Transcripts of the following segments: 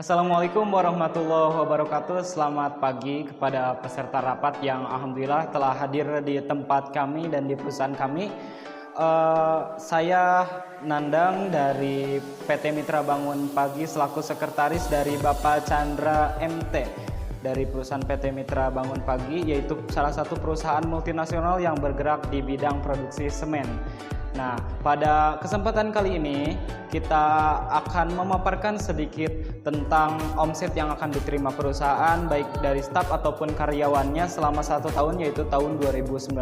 Assalamualaikum warahmatullahi wabarakatuh. Selamat pagi kepada peserta rapat yang alhamdulillah telah hadir di tempat kami dan di perusahaan kami. Saya Nandang dari PT Mitra Bangun Pagi selaku sekretaris dari Bapak Chandra MT dari perusahaan PT Mitra Bangun Pagi, yaitu salah satu perusahaan multinasional yang bergerak di bidang produksi semen. Nah, pada kesempatan kali ini kita akan memaparkan sedikit tentang omset yang akan diterima perusahaan baik dari staf ataupun karyawannya selama 1 tahun, yaitu tahun 2019.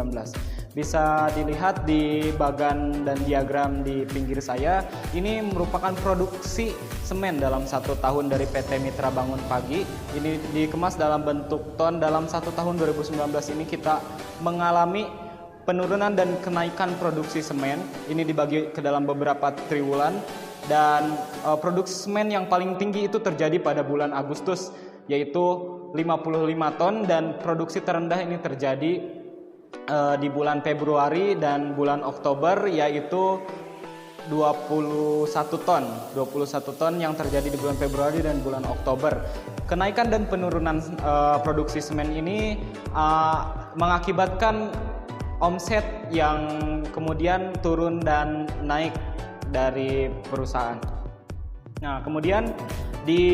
Bisa dilihat di bagan dan diagram di pinggir saya. Ini merupakan produksi semen dalam 1 tahun dari PT Mitra Bangun Pagi. Ini dikemas dalam bentuk ton. Dalam 1 tahun 2019 ini kita mengalami penurunan dan kenaikan produksi semen. Ini dibagi ke dalam beberapa triwulan, dan produksi semen yang paling tinggi itu terjadi pada bulan Agustus, yaitu 55 ton, dan produksi terendah ini terjadi di bulan Februari dan bulan Oktober, yaitu 21 ton. 21 ton yang terjadi di bulan Februari dan bulan Oktober. Kenaikan dan penurunan produksi semen ini mengakibatkan omset yang kemudian turun dan naik dari perusahaan. Nah, kemudian di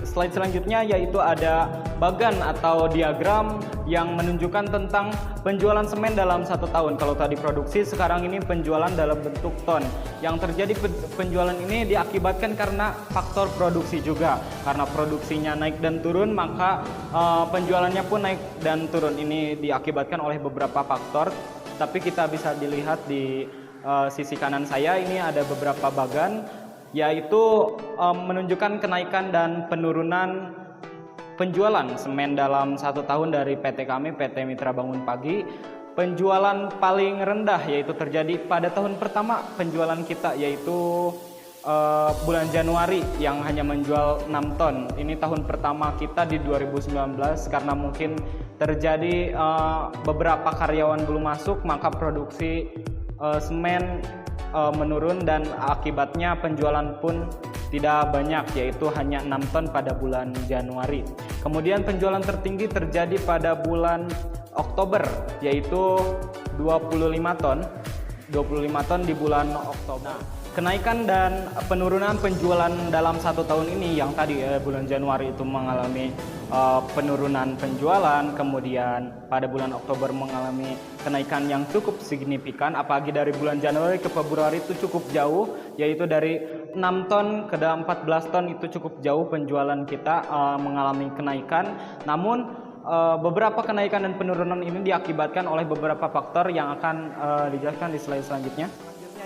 slide selanjutnya yaitu ada bagan atau diagram yang menunjukkan tentang penjualan semen dalam 1 tahun. Kalau tadi produksi, sekarang ini penjualan dalam bentuk ton. Yang terjadi penjualan ini diakibatkan karena faktor produksi juga. Karena produksinya naik dan turun, maka penjualannya pun naik dan turun. Ini diakibatkan oleh beberapa faktor. Tapi kita bisa dilihat di sisi kanan saya, ini ada beberapa bagan, yaitu menunjukkan kenaikan dan penurunan penjualan semen dalam 1 tahun dari PT kami, PT Mitra Bangun Pagi. Penjualan paling rendah yaitu terjadi pada tahun pertama penjualan kita, yaitu bulan Januari yang hanya menjual 6 ton. Ini tahun pertama kita di 2019, karena mungkin terjadi beberapa karyawan belum masuk, maka produksi semen menurun dan akibatnya penjualan pun tidak banyak, yaitu hanya 6 ton pada bulan Januari. Kemudian penjualan tertinggi terjadi pada bulan Oktober, yaitu 25 ton. 25 ton di bulan Oktober. Kenaikan dan penurunan penjualan dalam 1 tahun ini, yang tadi bulan Januari itu mengalami penurunan penjualan, kemudian pada bulan Oktober mengalami kenaikan yang cukup signifikan, apalagi dari bulan Januari ke Februari itu cukup jauh, yaitu dari 6 ton ke 14 ton, itu cukup jauh penjualan kita mengalami kenaikan. Namun beberapa kenaikan dan penurunan ini diakibatkan oleh beberapa faktor yang akan dijelaskan di slide selanjutnya,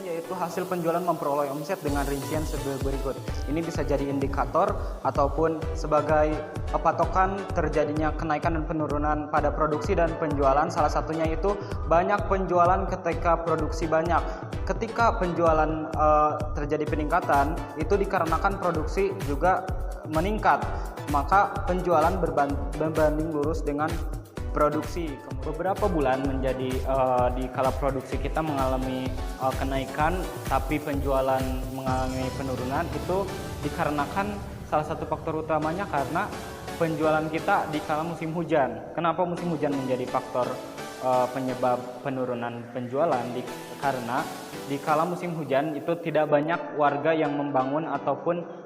yaitu hasil penjualan memperoleh omset dengan rincian sebagai berikut. Ini bisa jadi indikator ataupun sebagai patokan terjadinya kenaikan dan penurunan pada produksi dan penjualan. Salah satunya itu banyak penjualan ketika produksi banyak. Ketika penjualan terjadi peningkatan, itu dikarenakan produksi juga meningkat, maka penjualan berbanding lurus dengan produksi. Beberapa bulan menjadi di kala produksi kita mengalami kenaikan, tapi penjualan mengalami penurunan. Itu dikarenakan salah satu faktor utamanya karena penjualan kita di kala musim hujan. Kenapa musim hujan menjadi faktor penyebab penurunan penjualan? Karena di kala musim hujan itu tidak banyak warga yang membangun ataupun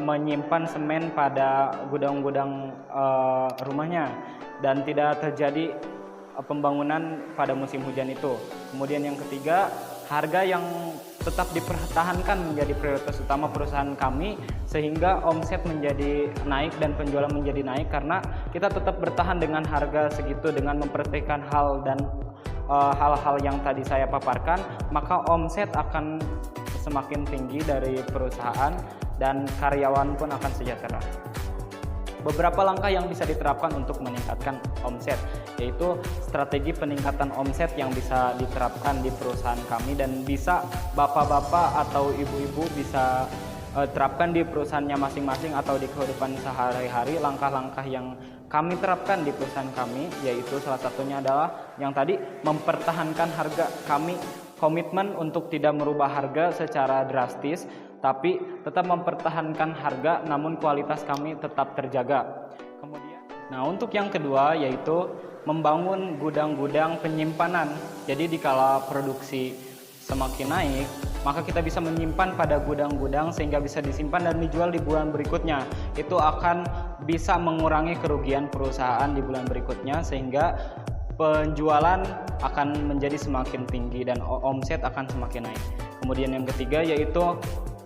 menyimpan semen pada gudang-gudang rumahnya, dan tidak terjadi pembangunan pada musim hujan itu. Kemudian yang ketiga, harga yang tetap dipertahankan menjadi prioritas utama perusahaan kami, sehingga omset menjadi naik dan penjualan menjadi naik karena kita tetap bertahan dengan harga segitu. Dengan memperhatikan hal-hal yang tadi saya paparkan, maka omset akan semakin tinggi dari perusahaan dan karyawan pun akan sejahtera. Beberapa langkah yang bisa diterapkan untuk meningkatkan omset, yaitu strategi peningkatan omset yang bisa diterapkan di perusahaan kami dan bisa bapak-bapak atau ibu-ibu bisa terapkan di perusahaannya masing-masing atau di kehidupan sehari-hari. Langkah-langkah yang kami terapkan di perusahaan kami, yaitu salah satunya adalah yang tadi, mempertahankan harga. Kami komitmen untuk tidak merubah harga secara drastis. tapi tetap mempertahankan harga namun kualitas kami tetap terjaga. Kemudian, nah untuk yang kedua yaitu membangun gudang-gudang penyimpanan. Jadi dikala produksi semakin naik, maka kita bisa menyimpan pada gudang-gudang sehingga bisa disimpan dan dijual di bulan berikutnya. Itu akan bisa mengurangi kerugian perusahaan di bulan berikutnya sehingga penjualan akan menjadi semakin tinggi dan omset akan semakin naik. Kemudian yang ketiga yaitu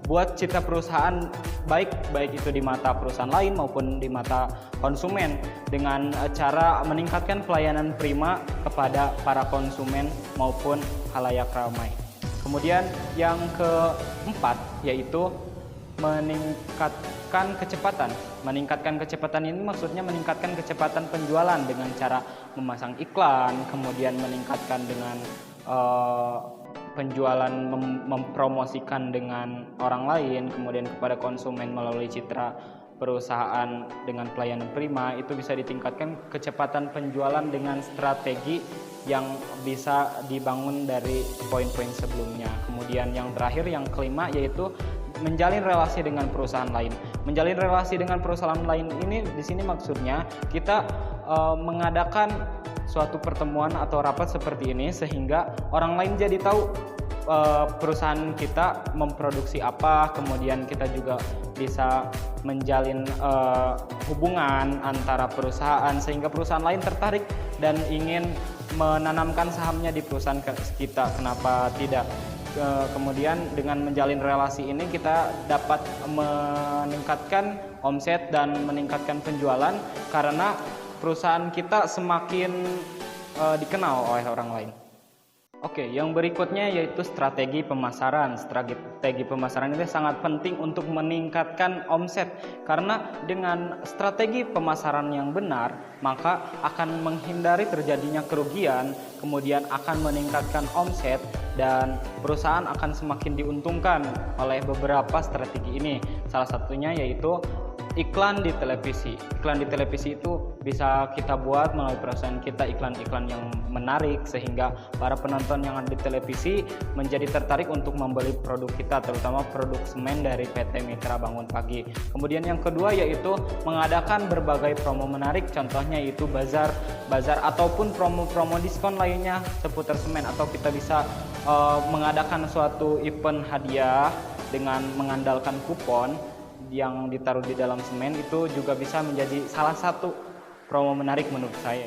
buat citra perusahaan baik itu di mata perusahaan lain maupun di mata konsumen dengan cara meningkatkan pelayanan prima kepada para konsumen maupun khalayak ramai. Kemudian yang keempat yaitu meningkatkan kecepatan. Meningkatkan kecepatan ini maksudnya meningkatkan kecepatan penjualan dengan cara memasang iklan, kemudian meningkatkan dengan penjualan, mempromosikan dengan orang lain, kemudian kepada konsumen melalui citra perusahaan dengan pelayanan prima. Itu bisa ditingkatkan kecepatan penjualan dengan strategi yang bisa dibangun dari poin-poin sebelumnya. Kemudian yang terakhir, yang kelima yaitu menjalin relasi dengan perusahaan lain. Menjalin relasi dengan perusahaan lain ini di sini maksudnya kita mengadakan suatu pertemuan atau rapat seperti ini sehingga orang lain jadi tahu perusahaan kita memproduksi apa, kemudian kita juga bisa menjalin hubungan antara perusahaan sehingga perusahaan lain tertarik dan ingin menanamkan sahamnya di perusahaan kita. Kenapa tidak? Kemudian dengan menjalin relasi ini kita dapat meningkatkan omset dan meningkatkan penjualan karena perusahaan kita semakin dikenal oleh orang lain. Oke, yang berikutnya yaitu strategi pemasaran. Strategi pemasaran ini sangat penting untuk meningkatkan omset karena dengan strategi pemasaran yang benar maka akan menghindari terjadinya kerugian, kemudian akan meningkatkan omset dan perusahaan akan semakin diuntungkan oleh beberapa strategi ini. Salah satunya yaitu iklan di televisi. Iklan di televisi itu bisa kita buat melalui perusahaan kita iklan-iklan yang menarik sehingga para penonton yang ada di televisi menjadi tertarik untuk membeli produk kita, terutama produk semen dari PT Mitra Bangun Pagi. Kemudian yang kedua yaitu mengadakan berbagai promo menarik, contohnya yaitu bazar ataupun promo-promo diskon lainnya seputar semen, atau kita bisa mengadakan suatu event hadiah dengan mengandalkan kupon yang ditaruh di dalam semen. Itu juga bisa menjadi salah satu promo menarik menurut saya.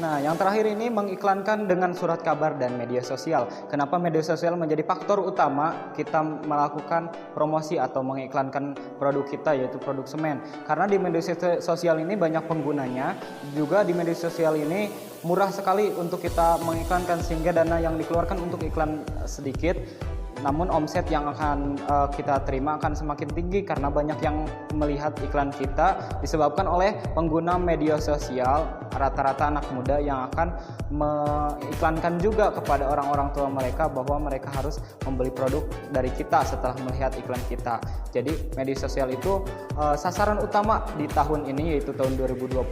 Nah, yang terakhir ini mengiklankan dengan surat kabar dan media sosial. Kenapa media sosial menjadi faktor utama kita melakukan promosi atau mengiklankan produk kita, yaitu produk semen? Karena di media sosial ini banyak penggunanya, juga di media sosial ini murah sekali untuk kita mengiklankan sehingga dana yang dikeluarkan untuk iklan sedikit, namun omset yang akan kita terima akan semakin tinggi karena banyak yang melihat iklan kita disebabkan oleh pengguna media sosial, rata-rata anak muda yang akan mengiklankan juga kepada orang-orang tua mereka bahwa mereka harus membeli produk dari kita setelah melihat iklan kita. Jadi media sosial itu sasaran utama di tahun ini, yaitu tahun 2020,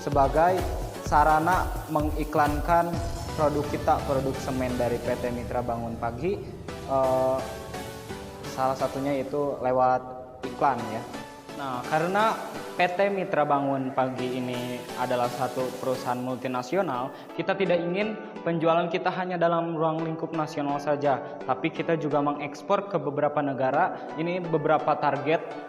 sebagai sarana mengiklankan produk kita, produk semen dari PT Mitra Bangun Pagi. Salah satunya itu lewat iklan ya. Nah, karena PT Mitra Bangun Pagi ini adalah satu perusahaan multinasional, kita tidak ingin penjualan kita hanya dalam ruang lingkup nasional saja, tapi kita juga mengekspor ke beberapa negara. Ini beberapa target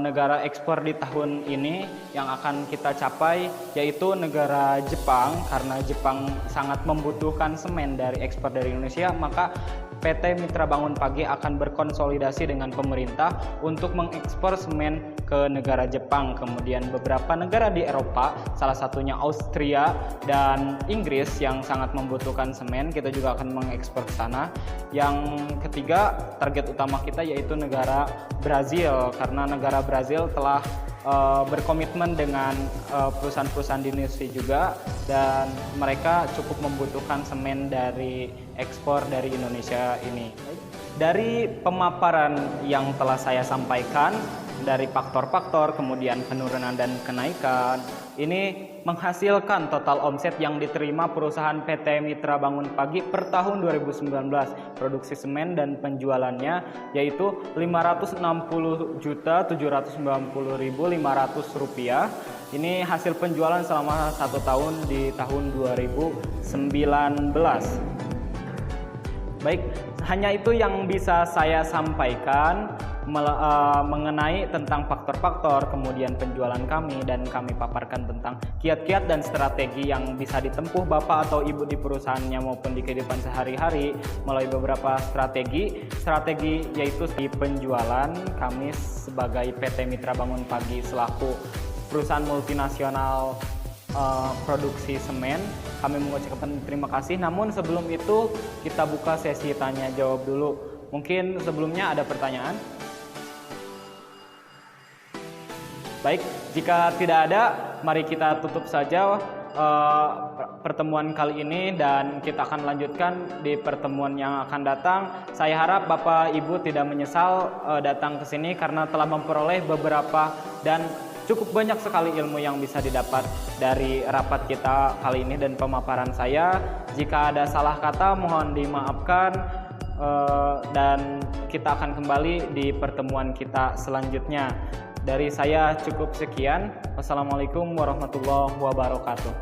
negara ekspor di tahun ini yang akan kita capai, yaitu negara Jepang. Karena Jepang sangat membutuhkan semen dari ekspor dari Indonesia, maka PT Mitra Bangun Pagi akan berkonsolidasi dengan pemerintah untuk mengekspor semen ke negara Jepang. Kemudian beberapa negara di Eropa, salah satunya Austria dan Inggris yang sangat membutuhkan semen, kita juga akan mengekspor ke sana. Yang ketiga, target utama kita yaitu negara Brazil, karena negara Brazil telah berkomitmen dengan perusahaan-perusahaan di Indonesia juga, dan mereka cukup membutuhkan semen dari ekspor dari Indonesia ini. Dari pemaparan yang telah saya sampaikan, dari faktor-faktor, kemudian penurunan dan kenaikan, ini menghasilkan total omset yang diterima perusahaan PT Mitra Bangun Pagi per tahun 2019 produksi semen dan penjualannya yaitu Rp560.790.500. Ini hasil penjualan selama 1 tahun di tahun 2019. Baik, hanya itu yang bisa saya sampaikan mengenai tentang faktor-faktor kemudian penjualan kami, dan kami paparkan tentang kiat-kiat dan strategi yang bisa ditempuh Bapak atau Ibu di perusahaannya maupun di kehidupan sehari-hari melalui beberapa strategi yaitu di penjualan. Kami sebagai PT Mitra Bangun Pagi selaku perusahaan multinasional produksi semen, kami mengucapkan terima kasih. Namun sebelum itu kita buka sesi tanya jawab dulu. Mungkin sebelumnya ada pertanyaan? Baik, jika tidak ada, mari kita tutup saja pertemuan kali ini dan kita akan lanjutkan di pertemuan yang akan datang. Saya harap Bapak Ibu tidak menyesal datang ke sini karena telah memperoleh beberapa dan cukup banyak sekali ilmu yang bisa didapat dari rapat kita kali ini dan pemaparan saya. Jika ada salah kata mohon dimaafkan, dan kita akan kembali di pertemuan kita selanjutnya. Dari saya cukup sekian. Wassalamualaikum warahmatullahi wabarakatuh.